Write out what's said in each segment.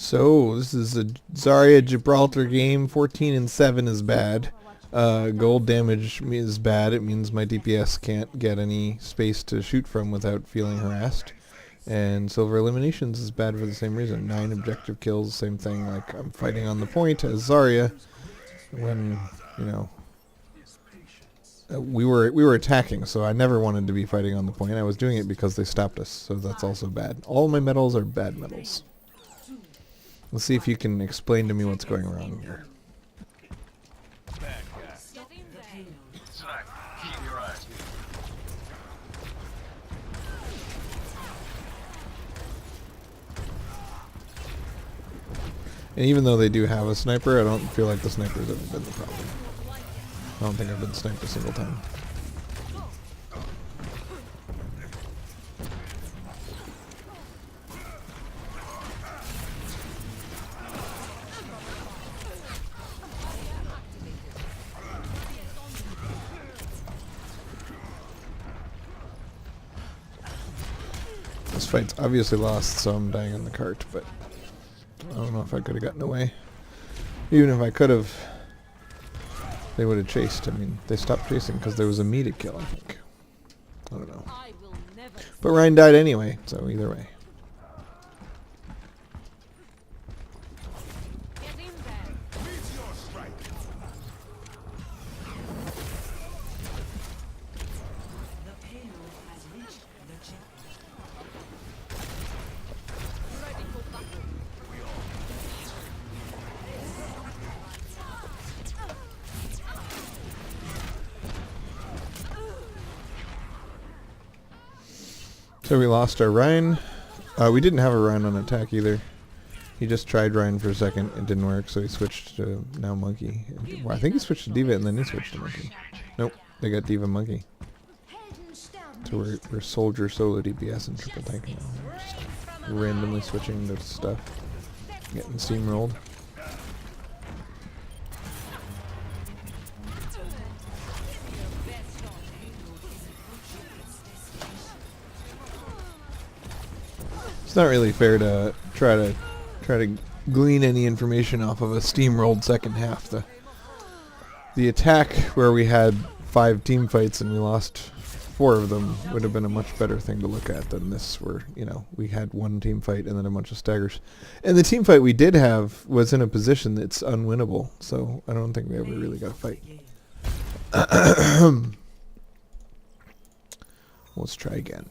So this is a Zarya Gibraltar game. 14 and 7 is bad. Gold damage is bad. It means my DPS can't get any space to shoot from without feeling harassed. And silver eliminations is bad for the same reason. 9 objective kills, same thing. Like I'm fighting on the point as Zarya when we were attacking, so I never wanted to be fighting on the point. I was doing it because they stopped us, so that's also bad. All my medals are bad medals. Let's see if you can explain to me what's going wrong here. And even though they do have a sniper, I don't feel like the sniper's ever been the problem. I don't think I've been sniped a single time. This fight's obviously lost, so I'm dying on the cart, but I don't know if I could have gotten away. Even if I could have, they would have chased. I mean, they stopped chasing because there was a me to kill, I think. I don't know. But Ryan died anyway, so either way. So we lost our Ryan. We didn't have a Ryan on attack either. He just tried Ryan for a second. It didn't work, so he switched to now Monkey. Well, I think he switched to Diva and then he switched to Monkey. Nope, they got Diva Monkey. So we're Soldier, Solo, DPS, and Triple Tank now. We're just randomly switching to stuff. Getting steamrolled. It's not really fair to try to glean any information off of a steamrolled second half. The attack where we had 5 team fights and we lost 4 of them would have been a much better thing to look at than this where, we had 1 team fight and then a bunch of staggers. And the team fight we did have was in a position that's unwinnable, so I don't think we ever really got a fight. Let's try again.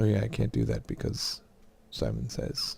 Oh yeah, I can't do that because Simon says.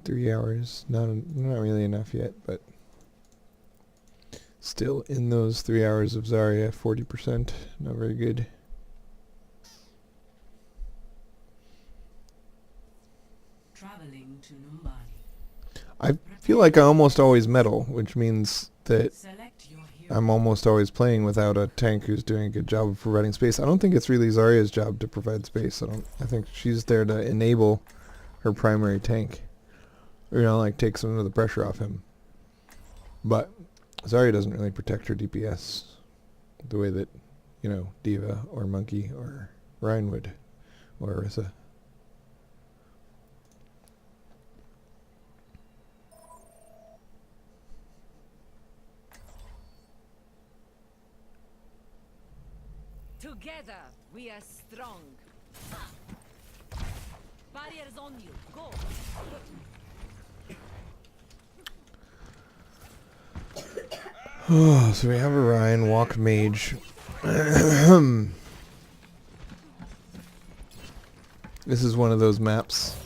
Three hours, not really enough yet, but still in those 3 hours of Zarya, 40%, not very good. Traveling to Numbani. I feel like I almost always medal, which means that I'm almost always playing without a tank who's doing a good job of providing space. I don't think it's really Zarya's job to provide space. I think she's there to enable her primary tank. Like take some of the pressure off him. But Zarya doesn't really protect her DPS the way that, Diva or Monkey or Ryan would, or Orisa. Together we are strong. Barriers on you. Go. So we have a Ryan, walk mage. This is one of those maps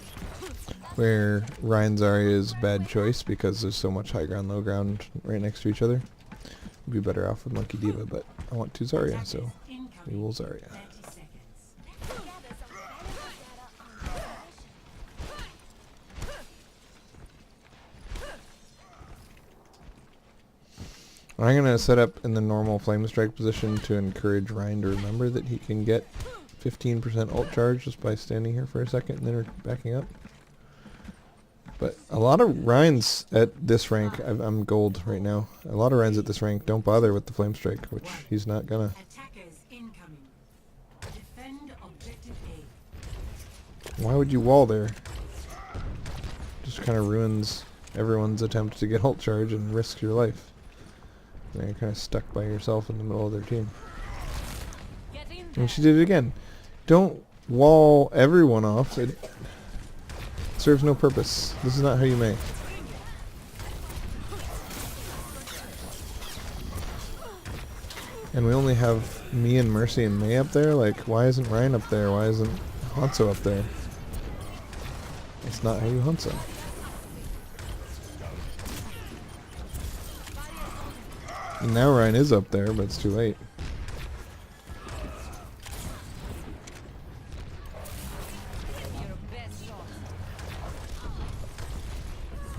where Ryan Zarya is a bad choice because there's so much high ground, low ground right next to each other. We'd be better off with Monkey Diva, but I want to Zarya, so we will Zarya. I'm going to set up in the normal Flame Strike position to encourage Ryan to remember that he can get 15% ult charge just by standing here for a second and then backing up. But a lot of Ryans at this rank, I'm gold right now, a lot of Ryans at this rank don't bother with the Flame Strike, which he's not gonna. Why would you wall there? Just kind of ruins everyone's attempt to get ult charge and risk your life. And you're kind of stuck by yourself in the middle of their team. And she did it again. Don't wall everyone off. It serves no purpose. This is not how you Mei. And we only have me and Mercy and Mei up there? Like, why isn't Ryan up there? Why isn't Hanzo up there? That's not how you Hanzo. And now Ryan is up there, but it's too late.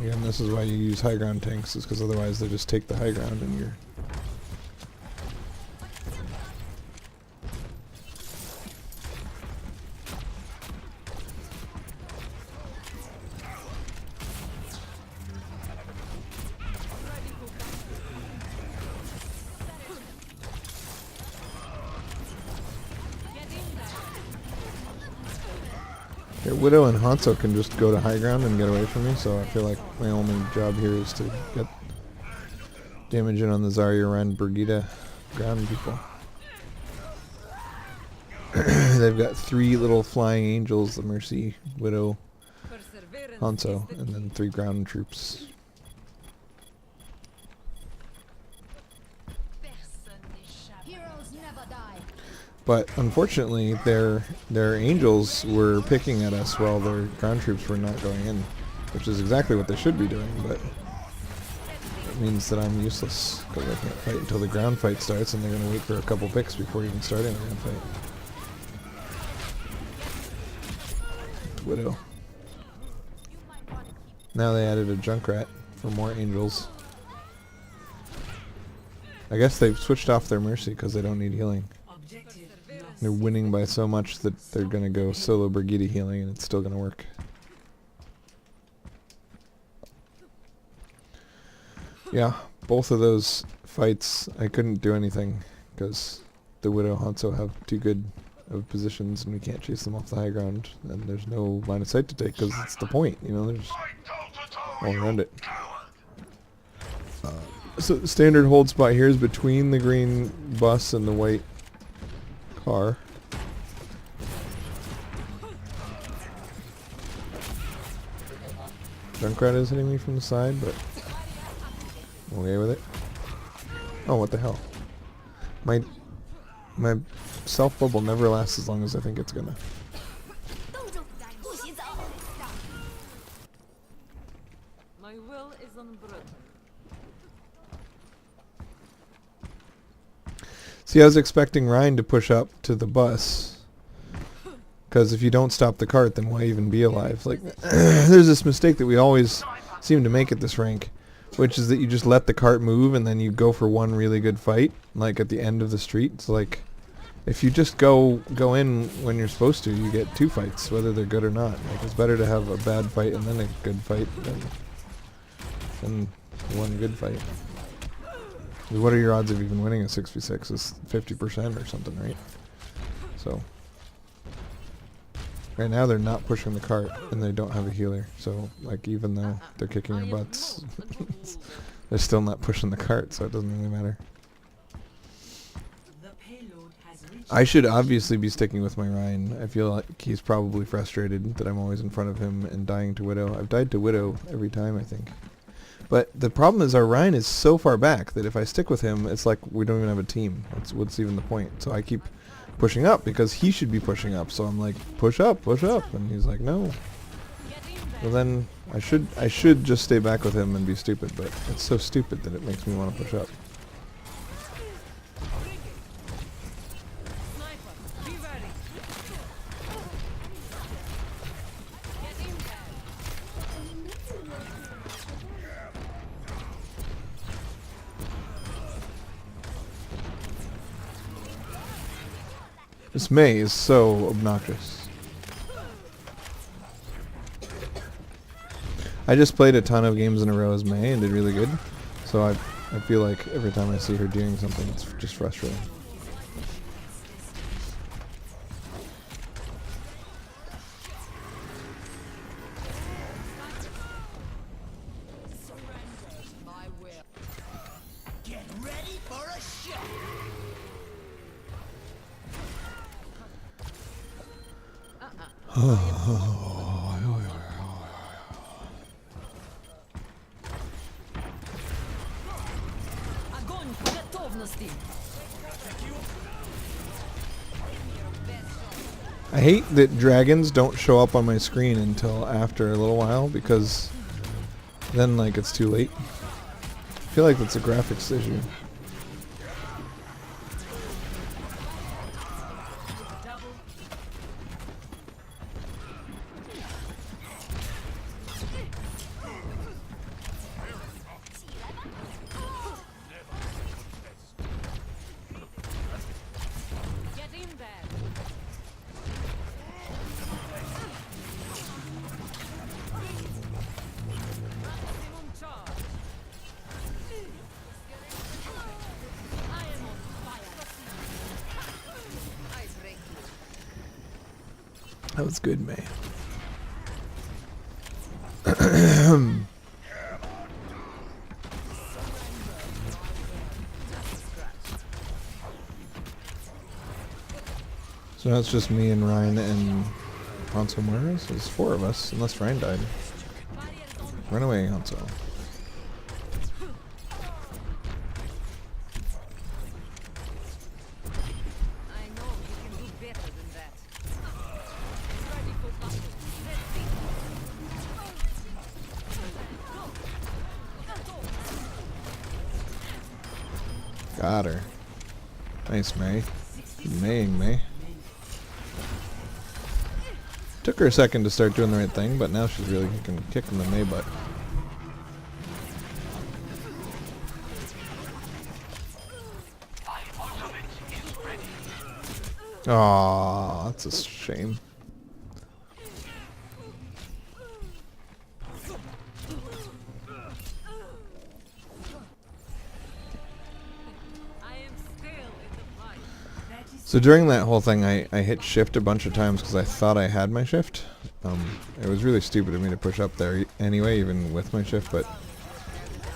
Again, this is why you use high ground tanks, is because otherwise they just take the high ground and you're... Here, Widow and Hanzo can just go to high ground and get away from me, so I feel like my only job here is to get damage in on the Zarya around Brigitte ground people. They've got 3 little flying angels, the Mercy, Widow, Hanzo, and then 3 ground troops. But unfortunately, their angels were picking at us while their ground troops were not going in, which is exactly what they should be doing, but it means that I'm useless, because I can't fight until the ground fight starts, and they're going to wait for a couple picks before even starting the ground fight. Widow. Now they added a Junkrat for more angels. I guess they've switched off their Mercy because they don't need healing. They're winning by so much that they're going to go solo Brigitte healing and it's still going to work. Yeah, both of those fights I couldn't do anything because the Widow Hanzo have too good of positions and we can't chase them off the high ground and there's no line of sight to take because it's the point, you know, there's all around it. So the standard hold spot here is between the green bus and the white car. Junkrat is hitting me from the side, but I'm okay with it. Oh, what the hell? My self bubble never lasts as long as I think it's gonna. My will is unbroken. See, I was expecting Ryan to push up to the bus, because if you don't stop the cart, then why even be alive? Like, there's this mistake that we always seem to make at this rank, which is that you just let the cart move and then you go for one really good fight, like at the end of the street. It's like, if you just go in when you're supposed to, you get 2 fights, whether they're good or not. Like, it's better to have a bad fight and then a good fight than one good fight. What are your odds of even winning a 6v6? It's 50% or something, right? So, right now they're not pushing the cart and they don't have a healer. So, like, even though they're kicking your butts, they're still not pushing the cart, so it doesn't really matter. I should obviously be sticking with my Ryan. I feel like he's probably frustrated that I'm always in front of him and dying to Widow. I've died to Widow every time, I think. But the problem is our Ryan is so far back that if I stick with him, it's like we don't even have a team. What's even the point? So I keep pushing up because he should be pushing up. So I'm like, push up, and he's like, no. Well then, I should just stay back with him and be stupid, but it's so stupid that it makes me want to push up. This Mei is so obnoxious. I just played a ton of games in a row as Mei and did really good, so I feel like every time I see her doing something, it's just frustrating. Get ready for a show. Огонь по готовности. I hate that dragons don't show up on my screen until after a little while, because then like it's too late. I feel like that's a graphics issue. Get in there. Maximum charge. I am on fire. I break you. That was good, Mei. So now it's just me and Ryan and Hanzo Morris. There's 4 of us, unless Ryan died. Run away, Hanzo. I know you can do better than that. Ready for battle. Let's see. Got her. Nice, Mei. Maying Mei. Took her a second to start doing the right thing, but now she's really kicking the Mei butt. Aww, that's a shame. I am still in the fight. So during that whole thing, I hit shift a bunch of times because I thought I had my shift. It was really stupid of me to push up there anyway, even with my shift, but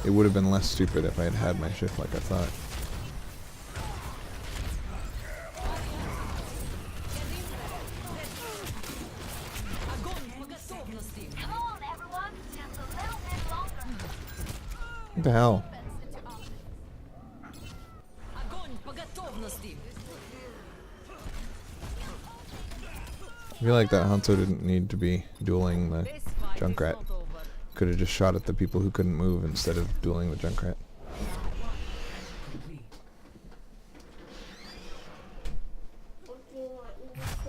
it would have been less stupid if I had had my shift like I thought. Огонь по готовности. Come on, everyone, just a little bit longer. What the hell? Огонь по готовности. I feel like that Hanzo didn't need to be dueling the This fight Junkrat. is not over. Could have just shot at the people who couldn't move instead of dueling the Junkrat.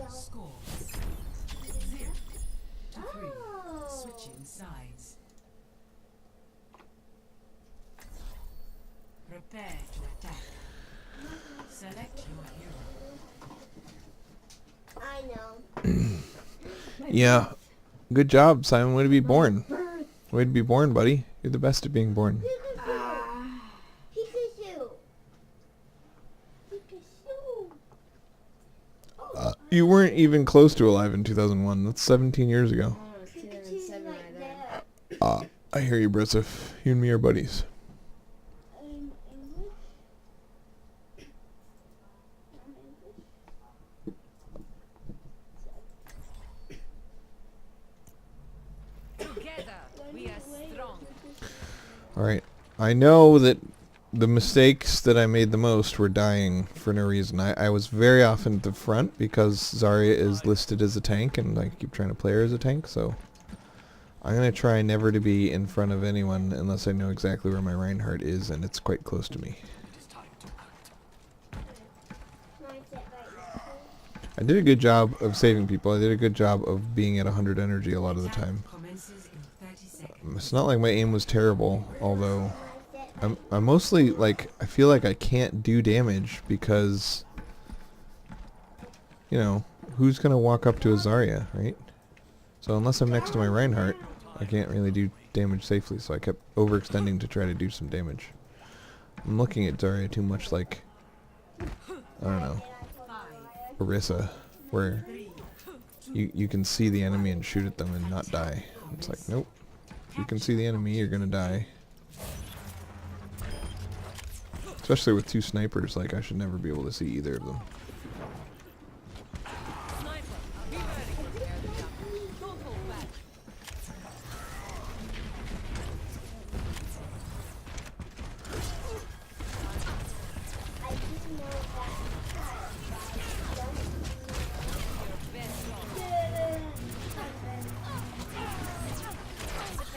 Score 0-3. Switching sides. Prepare to attack. Select your hero. I know. Yeah. Good job, Simon. Way to be born. Way to be born, buddy. You're the best at being born. Pikachu. Pikachu. You weren't even close to alive in 2001. That's 17 years ago. Pikachu's right there. I hear you, Broseph. You and me are buddies. Together we are strong. Alright. I know that the mistakes that I made the most were dying for no reason. I was very often at the front because Zarya is listed as a tank and I keep trying to play her as a tank, so I'm going to try never to be in front of anyone unless I know exactly where my Reinhardt is, and it's quite close to me. I did a good job of saving people. I did a good job of being at 100 energy a lot of the time. Commences in 30 seconds. It's not like my aim was terrible, although I'm mostly like, I feel like I can't do damage because, you know, who's going to walk up to a Zarya, right? So unless I'm next to my Reinhardt, I can't really do damage safely, so I kept overextending to try to do some damage. I'm looking at Zarya too much like, I don't know, Orisa, where you can see the enemy and shoot at them and not die. It's like, nope. If you can see the enemy, you're gonna die. Especially with two snipers, like I should never be able to see either of them. Sniper, be ready. Prepare the jump. Don't hold back.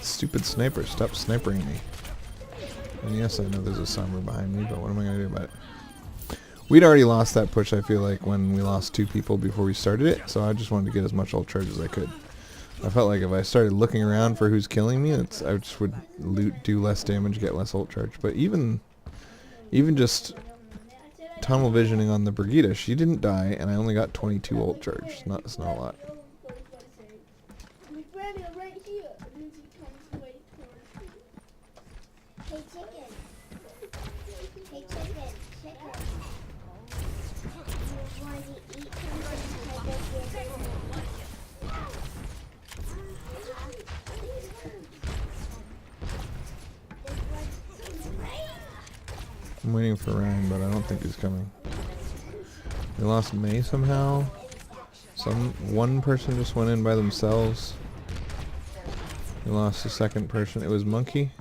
Stupid sniper, stop snipering me. And yes, I know there's a Sombra behind me, but what am I going to do about it? We'd already lost that push, I feel like, when we lost 2 people before we started it, so I just wanted to get as much ult charge as I could. I felt like if I started looking around for who's killing me, I just would do less damage, get less ult charge. But even just tunnel visioning on the Brigitte, she didn't die, and I only got 22 ult charge. It's not a lot. Hey chicken. Hey chicken. Chicken. You want to eat I'm waiting for Ryan, but I don't think he's coming. We lost May somehow. One person just went in by themselves. We lost the second person. It was Monkey.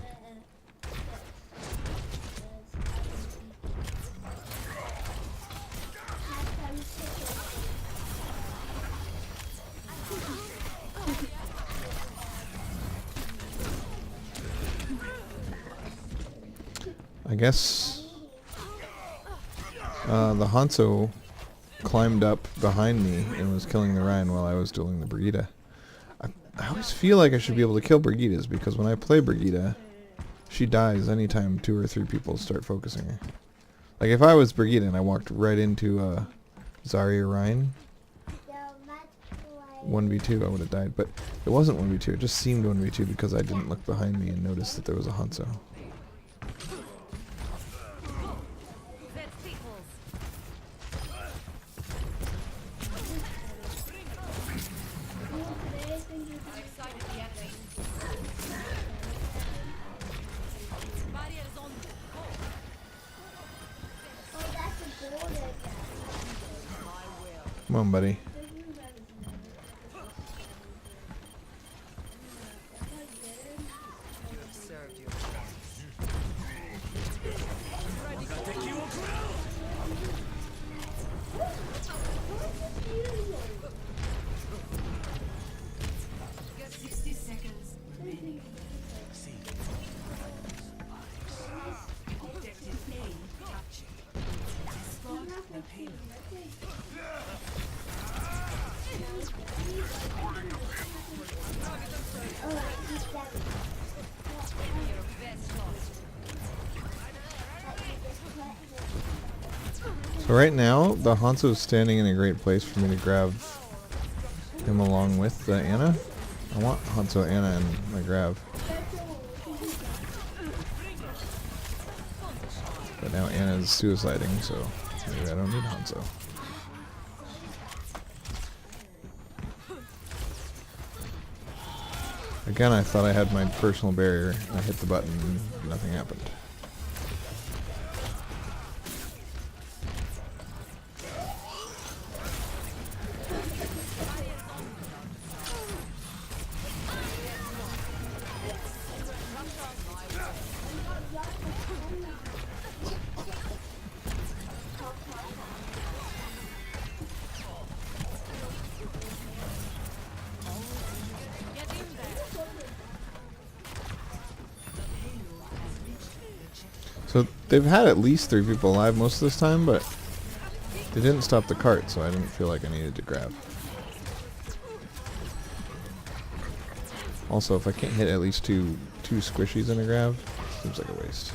I guess the Hanzo climbed up behind me and was killing the Ryan while I was dueling the Brigitte. I always feel like I should be able to kill Brigittes because when I play Brigitte, she dies anytime 2 or 3 people start focusing her. Like if I was Brigitte and I walked right into Zarya Ryan, 1v2 I would have died, but it wasn't 1v2, it just seemed 1v2 because I didn't look behind me and notice that there was a Hanzo. Come on, buddy. So right now, the Hanzo is standing in a great place for me to grab him along with Anna. I want Hanzo, Anna, and my grab. But now Anna's suiciding, so maybe I don't need Hanzo. Again, I thought I had my personal barrier, and I hit the button and nothing happened. So they've had at least 3 people alive most of this time, but they didn't stop the cart, so I didn't feel like I needed to grab. Also, if I can't hit at least two squishies in a grab, seems like a waste.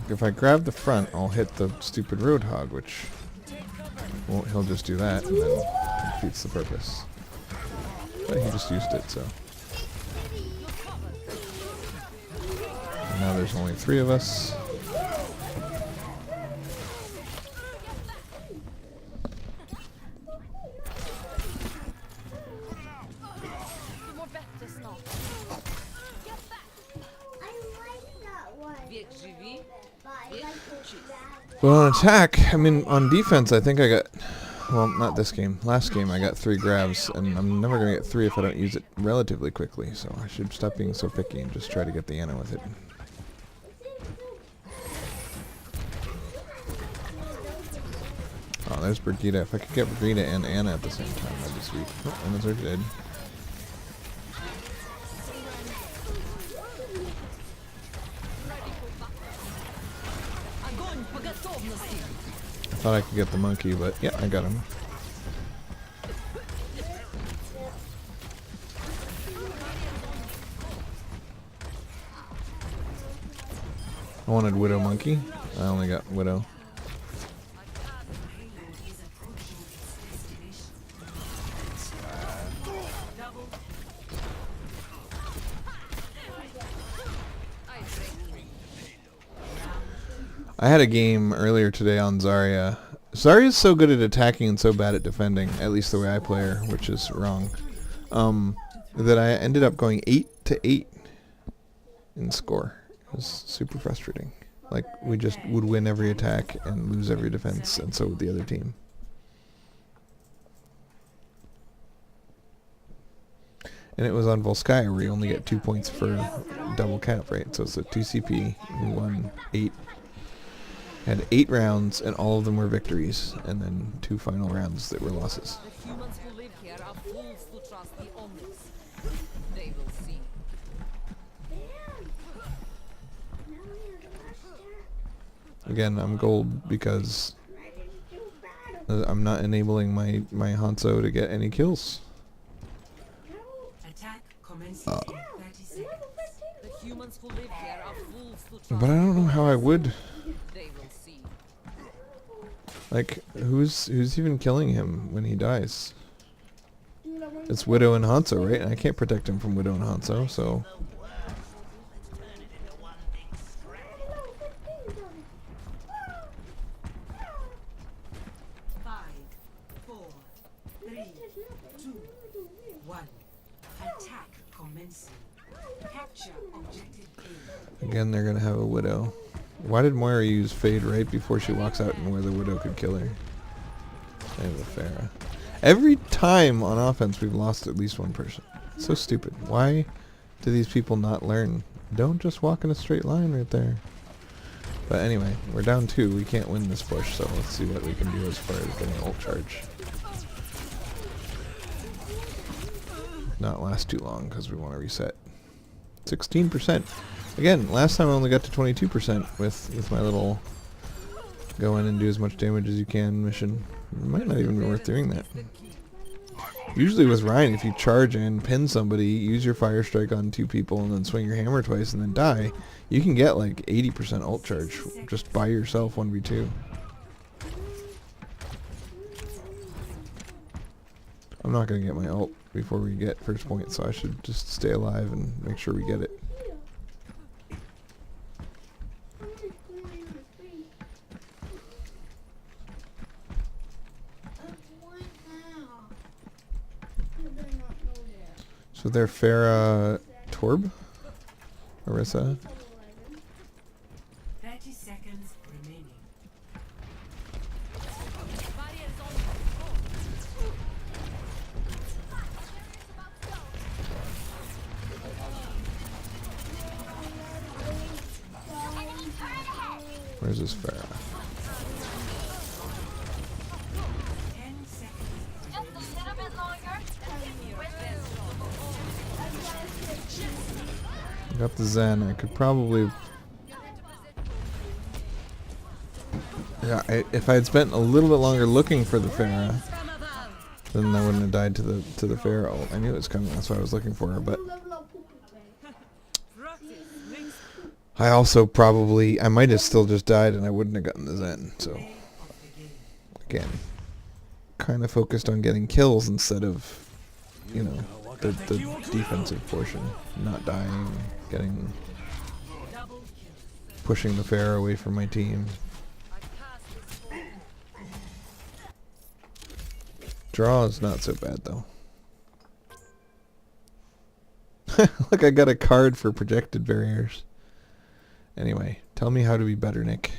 If I grab the front, I'll hit the stupid roadhog, which he'll just do that, and then it defeats the purpose. But he just used it, so. And now there's only 3 of us. Well, on attack, I mean, on defense, I think I got, well, not this game. Last game, I got 3 grabs, and I'm never going to get 3 if I don't use it relatively quickly, so I should stop being so picky and just try to get the Anna with it. Oh, there's Brigitte. If I could get Brigitte and Anna at the same time, that'd be sweet. Oh, Anna's are dead. Thought I could get the monkey, but yeah, I got him. I wanted Widow Monkey. I only got Widow. I had a game earlier today on Zarya. Zarya's so good at attacking and so bad at defending, at least the way I play her, which is wrong, that I ended up going 8-8 in score. It was super frustrating. Like, we just would win every attack and lose every defense, and so would the other team. And it was on Volskaya where you only get 2 points for double cap, right? So it's a 2 CP, we won 8. Had 8 rounds, and all of them were victories, and then 2 final rounds that were losses. The humans who live here are fools to trust the omnis. They will see. Again, I'm gold because I'm not enabling my Hanzo to get any kills. Attack commences in 30 seconds. The humans who live here are fools to trust. But I don't know how I would. They will see. Like, who's even killing him when he dies? It's Widow and Hanzo, right? And I can't protect him from Widow and Hanzo, so... 5, 4, 3, 2, 1. Attack commencing. Capture objective A. Again, they're gonna have a Widow. Why did Moira use Fade right before she walks out and where the Widow could kill her? Same with Pharah. Every time on offense we've lost at least one person. It's so stupid. Why do these people not learn? Don't just walk in a straight line right there. But anyway, we're down 2. We can't win this push, so let's see what we can do as far as getting ult charge. Not last too long because we want to reset. 16%. Again, last time I only got to 22% with my little go in and do as much damage as you can mission. It might not even be worth doing that. Usually with Ryan, if you charge and pin somebody, use your fire strike on 2 people and then swing your hammer twice and then die, you can get like 80% ult charge just by yourself 1v2. I'm not going to get my ult before we get first point, so I should just stay alive and make sure we get it. So they're Pharah, Torb, Orisa. 30 seconds remaining. Where's this Pharah? 10 seconds. Just a little bit longer. got the Zen. I could probably... Yeah, if I had spent a little bit longer looking for the Pharah, then I wouldn't have died to the Pharah ult. I knew it was coming, that's why I was looking for her, but... I also probably... I might have still just died and I wouldn't have gotten the Zen, so... Again, kind of focused on getting kills instead of, you know, the defensive portion. Not dying, getting... pushing the Pharah away from my team. Draw is not so bad though. Look, I got a card for projected barriers. Anyway, tell me how to be better, Nick.